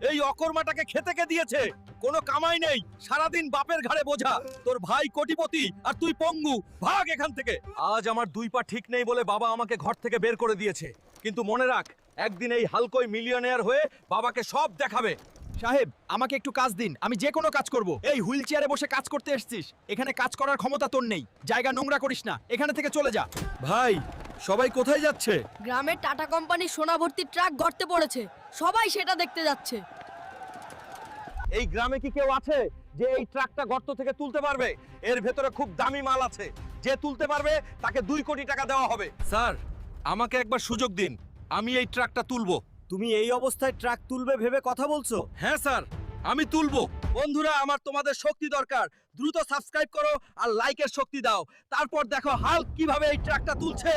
এই অকর্মাটাকে খেতে কে দিয়েছে? কোনো কামাই নেই, সারাদিন বাপের ঘাড়ে বোঝা। তোর ভাই কোটিপতি আর তুই পঙ্গু। ভাগ এখান থেকে। আজ আমার দুই পা ঠিক নেই বলে বাবা আমাকে ঘর থেকে বের করে দিয়েছে, কিন্তু মনে রাখ, একদিন এই হালকই মিলিয়নেয়ার হয়ে বাবাকে সব দেখাবে। সাহেব, আমাকে একটু কাজ দিন, আমি যে কোনো কাজ করব। এই হুইল চেয়ারে বসে কাজ করতে এসেছিস, এখানে কাজ করার ক্ষমতা তোর নেই। জায়গা নোংরা করিস না, এখানে থেকে চলে যা। ভাই, সবাই কোথায় যাচ্ছে? গ্রামের টাটা কোম্পানির সোনা ভর্তি ট্রাক গর্তে পড়েছে, সবাই সেটা দেখতে যাচ্ছে। এই গ্রামে কি কেউ আছে যে এই ট্রাকটা গর্ত থেকে তুলতে পারবে? এর ভেতরে খুব দামি মাল আছে, যে তুলতে পারবে তাকে 2 কোটি টাকা দেওয়া হবে। স্যার, আমাকে একবার সুযোগ দিন, আমি এই ট্রাকটা তুলবো। তুমি এই অবস্থায় ট্রাক তুলবে ভেবে কথা বলছো? হ্যাঁ স্যার, আমি তুলবো। বন্ধুরা, আমার তোমাদের শক্তি দরকার। দ্রুত সাবস্ক্রাইব করো আর লাইকের শক্তি দাও। তারপর দেখো হাল্ক কিভাবে এই ট্রাকটা তুলছে।